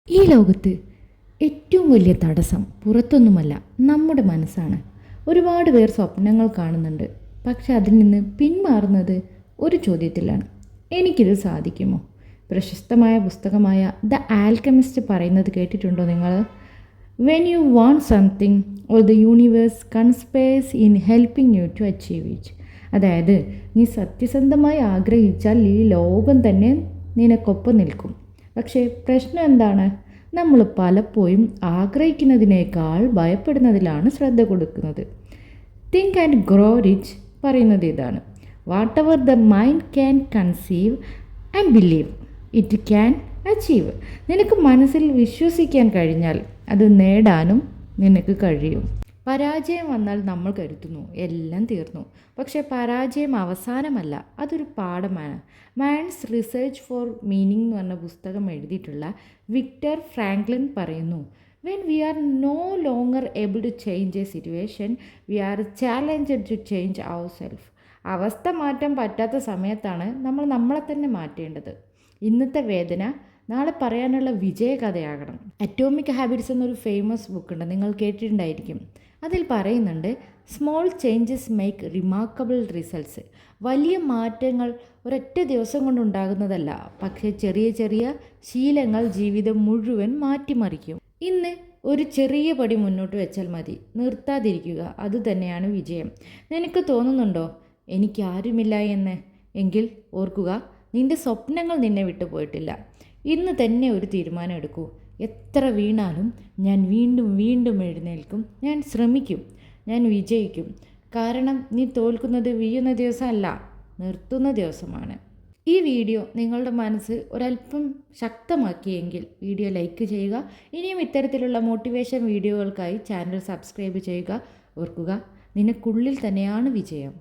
ഈ ലോകത്ത് ഏറ്റവും വലിയ തടസ്സം പുറത്തൊന്നുമല്ല, നമ്മുടെ മനസ്സാണ്. ഒരുപാട് പേർ സ്വപ്നങ്ങൾ കാണുന്നുണ്ട്, പക്ഷെ അതിൽ നിന്ന് പിന്മാറുന്നത് ഒരു ചോദ്യത്തിലാണ്: എനിക്കിത് സാധിക്കുമോ? പ്രശസ്തമായ പുസ്തകമായ ദ ആൽക്കമിസ്റ്റ് പറയുന്നത് കേട്ടിട്ടുണ്ടോ നിങ്ങൾ? When you want something all the universe conspires in helping you to achieve it. അതായത്, നീ സത്യസന്ധമായി ആഗ്രഹിച്ചാൽ ഈ ലോകം തന്നെ നിനക്കൊപ്പം നിൽക്കും. പക്ഷേ പ്രശ്നം എന്താണ്? നമ്മൾ പലപ്പോഴും ആഗ്രഹിക്കുന്നതിനേക്കാൾ ഭയപ്പെടുന്നതിലാണ് ശ്രദ്ധ കൊടുക്കുന്നത്. തിങ്ക് ആൻഡ് ഗ്രോ റിച്ച് പറയുന്നത് ഇതാണ്: what ever the mind can conceive and believe it can achieve. നിനക്ക് മനസ്സിൽ വിശ്വസിക്കാൻ കഴിഞ്ഞാൽ അത് നേടാനും നിനക്ക് കഴിയും. പരാജയം വന്നാൽ നമ്മൾ കരുതുന്നു എല്ലാം തീർന്നു. പക്ഷേ പരാജയം അവസാനമല്ല, അതൊരു പാഠമാണ്. മാൻസ് റിസർച്ച് ഫോർ മീനിങ് എന്ന് പറഞ്ഞ പുസ്തകം എഴുതിയിട്ടുള്ള വിക്ടർ ഫ്രാങ്ക്ലിൻ പറയുന്നു: when we are no longer able to change a situation, we are challenged to change our self. അവസ്ഥ മാറ്റാൻ പറ്റാത്ത സമയത്താണ് നമ്മൾ നമ്മളെ തന്നെ മാറ്റേണ്ടത്. ഇന്നത്തെ വേദന നാളെ പറയാനുള്ള വിജയകഥയാകണം. അറ്റോമിക് ഹാബിറ്റ്സ് എന്നൊരു ഫേമസ് ബുക്കുണ്ട്, നിങ്ങൾ കേട്ടിട്ടുണ്ടായിരിക്കും. അതിൽ പറയുന്നുണ്ട്: small changes make remarkable results. വലിയ മാറ്റങ്ങൾ ഒരൊറ്റ ദിവസം കൊണ്ടുണ്ടാകുന്നതല്ല, പക്ഷേ ചെറിയ ചെറിയ ശീലങ്ങൾ ജീവിതം മുഴുവൻ മാറ്റിമറിക്കും. ഇന്ന് ഒരു ചെറിയ പടി മുന്നോട്ട് വെച്ചാൽ മതി, നിർത്താതിരിക്കുക. അതുതന്നെയാണ് വിജയം. നിനക്ക് തോന്നുന്നുണ്ടോ എനിക്കാരുമില്ല എന്ന്? എങ്കിൽ ഓർക്കുക, നിന്റെ സ്വപ്നങ്ങൾ നിന്നെ വിട്ടുപോയിട്ടില്ല. ഇന്ന് തന്നെ ഒരു തീരുമാനം എടുക്കൂ: എത്ര വീണാലും ഞാൻ വീണ്ടും വീണ്ടും എഴുന്നേൽക്കും, ഞാൻ ശ്രമിക്കും, ഞാൻ വിജയിക്കും. കാരണം നീ തോൽക്കുന്നത് വീഴുന്ന ദിവസമല്ല, നിർത്തുന്ന ദിവസമാണ്. ഈ വീഡിയോ നിങ്ങളുടെ മനസ്സ് ഒരല്പം ശക്തമാക്കിയെങ്കിൽ വീഡിയോ ലൈക്ക് ചെയ്യുക. ഇനിയും ഇത്തരത്തിലുള്ള മോട്ടിവേഷൻ വീഡിയോകൾക്കായി ചാനൽ സബ്സ്ക്രൈബ് ചെയ്യുക. ഓർക്കുക, നിനക്കുള്ളിൽ തന്നെയാണ് വിജയം.